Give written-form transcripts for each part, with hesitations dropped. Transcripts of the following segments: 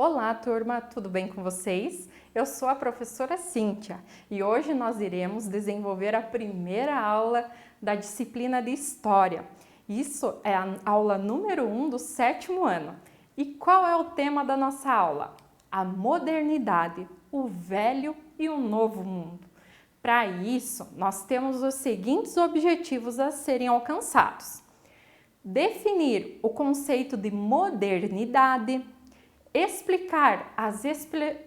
Olá, turma, tudo bem com vocês? Eu sou a professora Cíntia e hoje nós iremos desenvolver a primeira aula da disciplina de História. Isso é a aula número 1 do 7º ano. E qual é o tema da nossa aula? A modernidade, o velho e o novo mundo. Para isso, nós temos os seguintes objetivos a serem alcançados: definir o conceito de modernidade, explicar as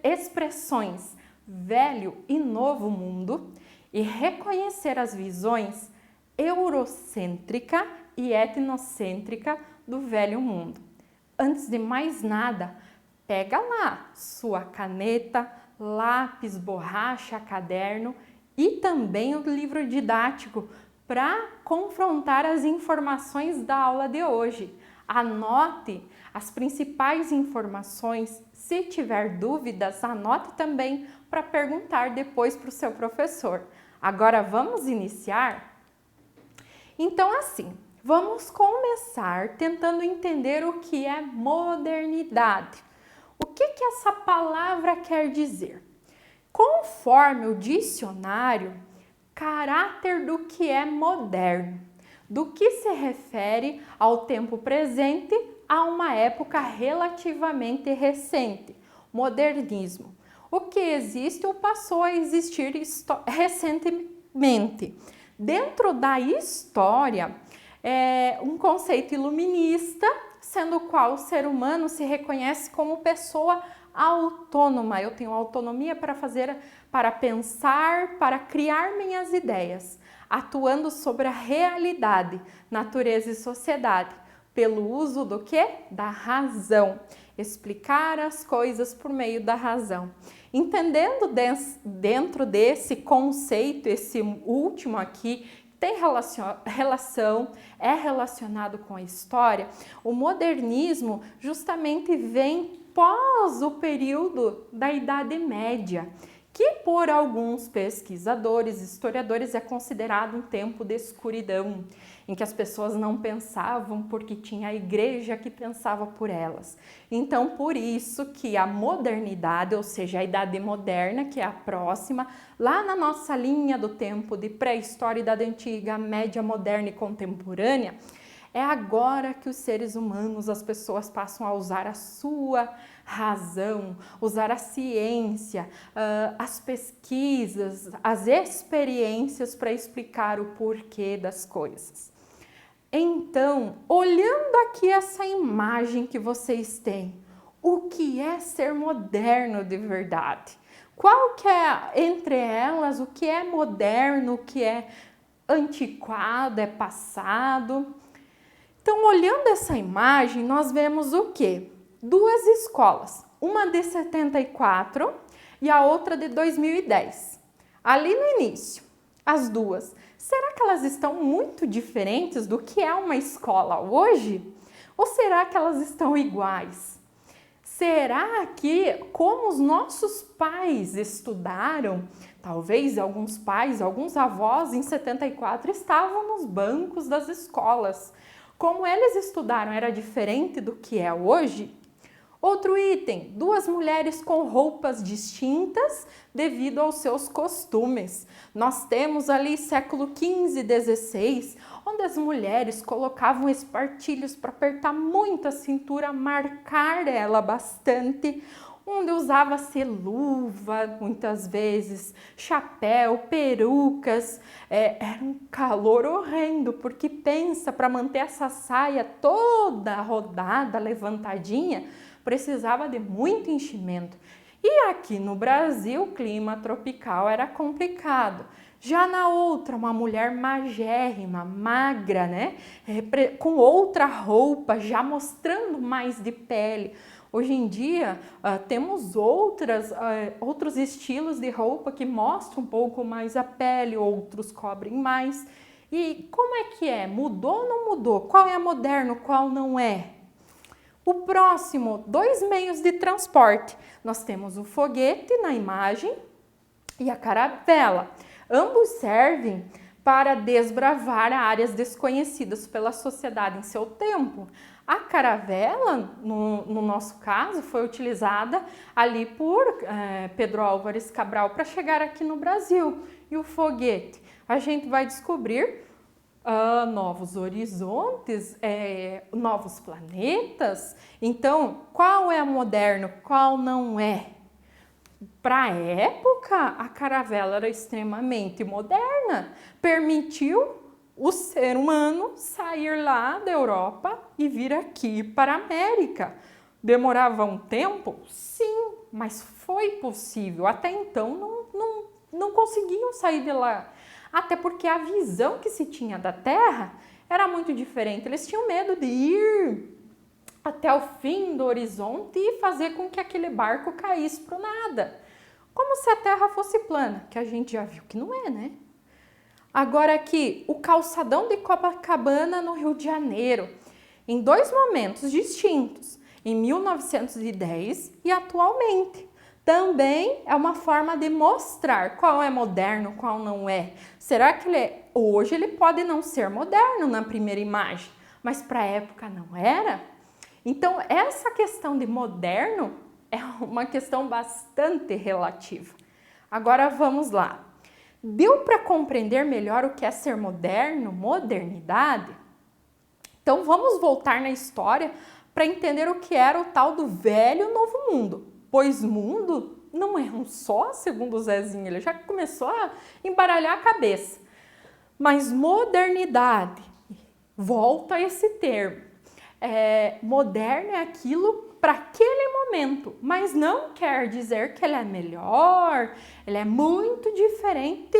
expressões velho e novo mundo e reconhecer as visões eurocêntrica e etnocêntrica do velho mundo. Antes de mais nada, pega lá sua caneta, lápis, borracha, caderno e também o livro didático para confrontar as informações da aula de hoje. Anote as principais informações. Se tiver dúvidas, anote também para perguntar depois para o seu professor. Agora vamos iniciar? Então, assim, vamos começar tentando entender o que é modernidade. O que essa palavra quer dizer? Conforme o dicionário, caráter do que é moderno, do que se refere ao tempo presente a uma época relativamente recente, modernismo. O que existe ou passou a existir recentemente. Dentro da história, é um conceito iluminista, sendo o qual o ser humano se reconhece como pessoa autônoma. Eu tenho autonomia para pensar, para criar minhas ideias, atuando sobre a realidade, natureza e sociedade, pelo uso do quê? Da razão. Explicar as coisas por meio da razão. Entendendo dentro desse conceito, esse último aqui, tem é relacionado com a história, o modernismo justamente vem pós o período da Idade Média, que por alguns pesquisadores, historiadores, é considerado um tempo de escuridão, em que as pessoas não pensavam porque tinha a igreja que pensava por elas. Então, por isso que a modernidade, ou seja, a Idade Moderna, que é a próxima, lá na nossa linha do tempo de pré-história, Idade Antiga, Média, Moderna e Contemporânea, é agora que os seres humanos, as pessoas passam a usar a sua razão, usar a ciência, as pesquisas, as experiências para explicar o porquê das coisas. Então, olhando aqui essa imagem que vocês têm, o que é ser moderno de verdade? Qual que é, entre elas, o que é moderno, o que é antiquado, é passado? Então, olhando essa imagem, nós vemos o quê? Duas escolas, uma de 74 e a outra de 2010. Ali no início, as duas. Será que elas estão muito diferentes do que é uma escola hoje? Ou será que elas estão iguais? Será que, como os nossos pais estudaram, talvez alguns pais, alguns avós em 74 estavam nos bancos das escolas, como eles estudaram era diferente do que é hoje? Outro item, duas mulheres com roupas distintas devido aos seus costumes. Nós temos ali século XV e XVI, onde as mulheres colocavam espartilhos para apertar muito a cintura, marcar ela bastante, onde usava-se luva, muitas vezes, chapéu, perucas. Era um calor horrendo, porque pensa, para manter essa saia toda rodada, levantadinha, precisava de muito enchimento. E aqui no Brasil, o clima tropical era complicado. Já na outra, uma mulher magérrima, magra, né? Com outra roupa, já mostrando mais de pele. Hoje em dia, temos outros estilos de roupa que mostram um pouco mais a pele, outros cobrem mais. E como é que é? Mudou ou não mudou? Qual é moderno, qual não é? O próximo, dois meios de transporte. Nós temos o foguete na imagem e a caravela. Ambos servem para desbravar áreas desconhecidas pela sociedade em seu tempo. A caravela, no nosso caso, foi utilizada ali por Pedro Álvares Cabral para chegar aqui no Brasil. E o foguete? A gente vai descobrir novos horizontes, novos planetas. Então, qual é moderno, qual não é? Para a época, a caravela era extremamente moderna, permitiu o ser humano sair lá da Europa e vir aqui para a América. Demorava um tempo? Sim, mas foi possível. Até então não conseguiam sair de lá. Até porque a visão que se tinha da Terra era muito diferente. Eles tinham medo de ir até o fim do horizonte e fazer com que aquele barco caísse para o nada. Como se a Terra fosse plana, que a gente já viu que não é, né? Agora aqui, o calçadão de Copacabana no Rio de Janeiro, em dois momentos distintos, em 1910 e atualmente. Também é uma forma de mostrar qual é moderno, qual não é. Será que hoje ele pode não ser moderno na primeira imagem, mas para a época não era? Então, essa questão de moderno é uma questão bastante relativa. Agora vamos lá. Deu para compreender melhor o que é ser moderno, modernidade? Então vamos voltar na história para entender o que era o tal do velho novo mundo. Pois mundo não é um só, segundo o Zezinho, ele já começou a embaralhar a cabeça. Mas modernidade, volta a esse termo. Moderno é aquilo para aquele momento, mas não quer dizer que ele é melhor, ele é muito diferente,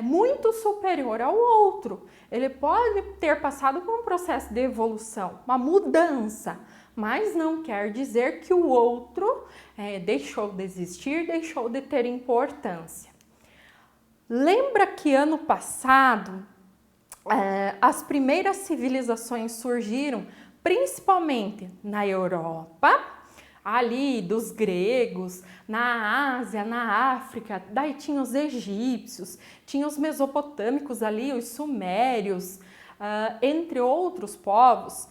muito superior ao outro. Ele pode ter passado por um processo de evolução, uma mudança, mas não quer dizer que o outro deixou de existir, deixou de ter importância. Lembra que ano passado as primeiras civilizações surgiram principalmente na Europa, ali dos gregos, na Ásia, na África, daí tinha os egípcios, tinha os mesopotâmicos ali, os sumérios, entre outros povos.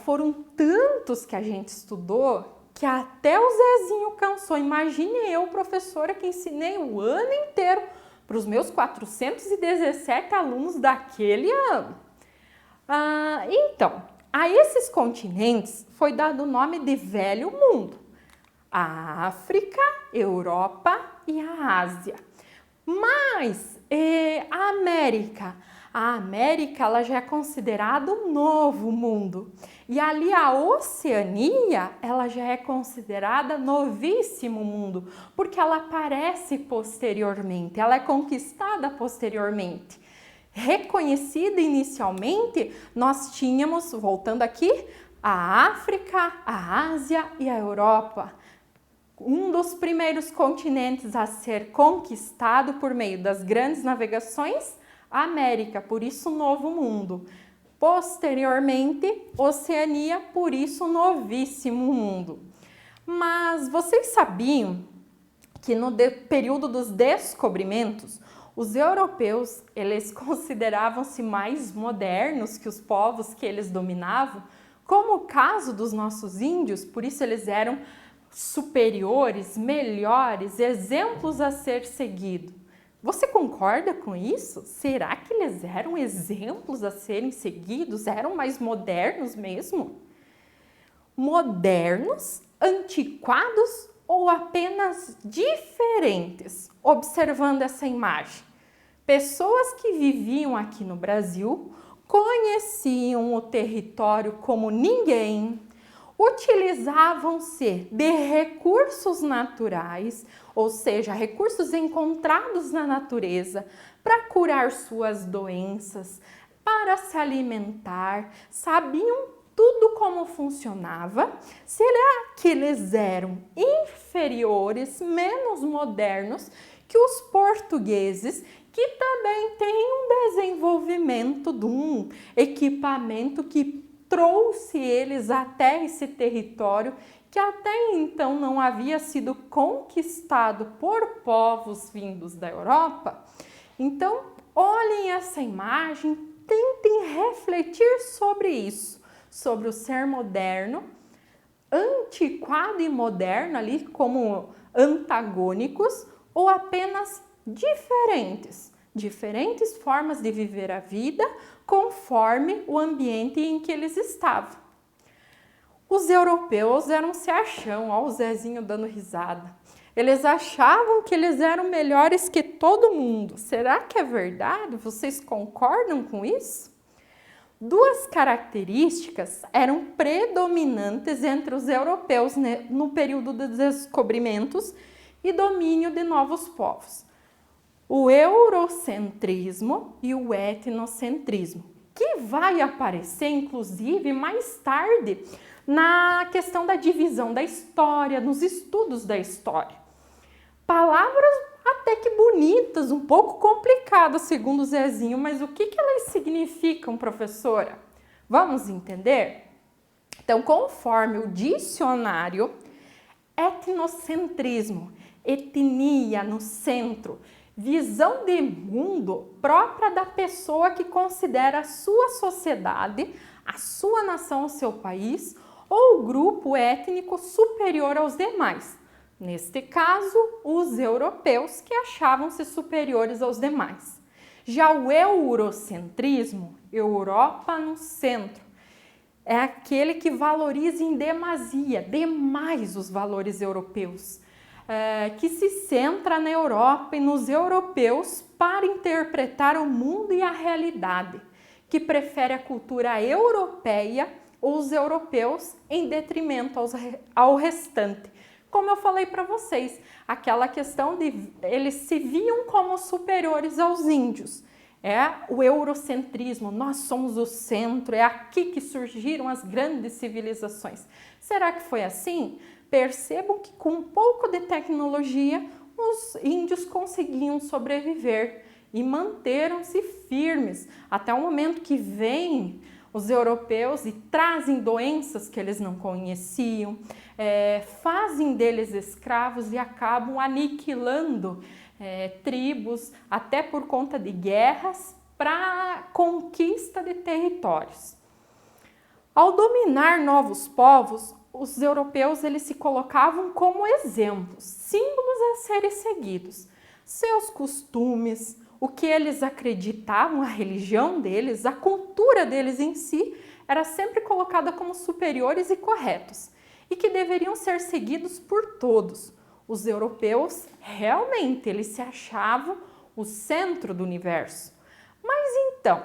Foram tantos que a gente estudou que até o Zezinho cansou. Imagine eu, professora, que ensinei o ano inteiro para os meus 417 alunos daquele ano. Então, a esses continentes foi dado o nome de Velho Mundo. A África, Europa e a Ásia. Mas a América ela já é considerada um novo mundo. E ali a Oceania, ela já é considerada novíssimo mundo, porque ela aparece posteriormente, ela é conquistada posteriormente. Reconhecida inicialmente, nós tínhamos, voltando aqui, a África, a Ásia e a Europa. Um dos primeiros continentes a ser conquistado por meio das grandes navegações, a América, por isso Novo Mundo. Posteriormente, Oceania, por isso Novíssimo Mundo. Mas vocês sabiam que no período dos descobrimentos, os europeus, eles consideravam-se mais modernos que os povos que eles dominavam, como o caso dos nossos índios, por isso eles eram superiores, melhores, exemplos a ser seguido. Você concorda com isso? Será que eles eram exemplos a serem seguidos? Eram mais modernos mesmo? Modernos, antiquados ou apenas diferentes? Observando essa imagem. Pessoas que viviam aqui no Brasil conheciam o território como ninguém, utilizavam-se de recursos naturais, ou seja, recursos encontrados na natureza para curar suas doenças, para se alimentar, sabiam tudo como funcionava. Será que eles eram inferiores, menos modernos que os portugueses, que também têm um desenvolvimento de um equipamento que trouxe eles até esse território que até então não havia sido conquistado por povos vindos da Europa? Então, olhem essa imagem, tentem refletir sobre isso, sobre o ser moderno, antiquado e moderno ali como antagônicos ou apenas diferentes formas de viver a vida conforme o ambiente em que eles estavam. Os europeus eram se achando, ó o Zezinho dando risada. Eles achavam que eles eram melhores que todo mundo. Será que é verdade? Vocês concordam com isso? Duas características eram predominantes entre os europeus no período dos descobrimentos e domínio de novos povos: o eurocentrismo e o etnocentrismo, que vai aparecer, inclusive, mais tarde na questão da divisão da história, nos estudos da história. Palavras até que bonitas, um pouco complicadas, segundo o Zezinho, mas o que elas significam, professora? Vamos entender? Então, conforme o dicionário, etnocentrismo, etnia no centro, visão de mundo própria da pessoa que considera a sua sociedade, a sua nação, o seu país ou grupo étnico superior aos demais. Neste caso, os europeus, que achavam-se superiores aos demais. Já o eurocentrismo, Europa no centro, é aquele que valoriza em demasia, demais os valores europeus, que se centra na Europa e nos europeus para interpretar o mundo e a realidade, que prefere a cultura europeia ou os europeus em detrimento ao restante. Como eu falei para vocês, aquela questão de eles se viam como superiores aos índios. É o eurocentrismo, nós somos o centro, é aqui que surgiram as grandes civilizações. Será que foi assim? Percebam que com um pouco de tecnologia, os índios conseguiam sobreviver e manteram-se firmes até o momento que vêm os europeus e trazem doenças que eles não conheciam, fazem deles escravos e acabam aniquilando tribos, até por conta de guerras para conquista de territórios. Ao dominar novos povos, os europeus eles se colocavam como exemplos, símbolos a serem seguidos. Seus costumes, o que eles acreditavam, a religião deles, a cultura deles em si, era sempre colocada como superiores e corretos, e que deveriam ser seguidos por todos. Os europeus, realmente, eles se achavam o centro do universo. Mas então,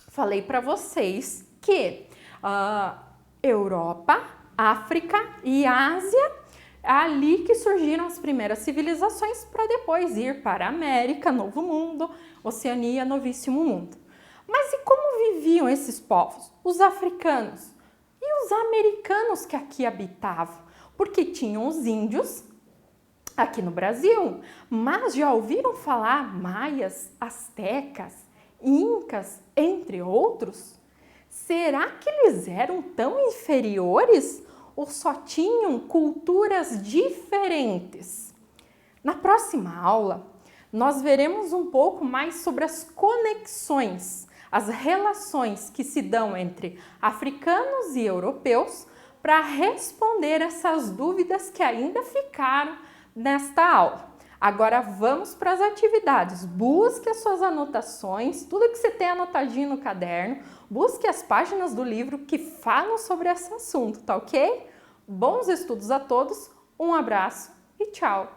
falei para vocês que Europa, África e Ásia, é ali que surgiram as primeiras civilizações para depois ir para a América, Novo Mundo, Oceania, Novíssimo Mundo. Mas e como viviam esses povos? Os africanos e os americanos que aqui habitavam? Porque tinham os índios aqui no Brasil, mas já ouviram falar maias, astecas, incas, entre outros? Será que eles eram tão inferiores ou só tinham culturas diferentes? Na próxima aula, nós veremos um pouco mais sobre as conexões, as relações que se dão entre africanos e europeus para responder essas dúvidas que ainda ficaram nesta aula. Agora vamos para as atividades. Busque as suas anotações, tudo que você tem anotadinho no caderno, busque as páginas do livro que falam sobre esse assunto, tá ok? Bons estudos a todos, um abraço e tchau!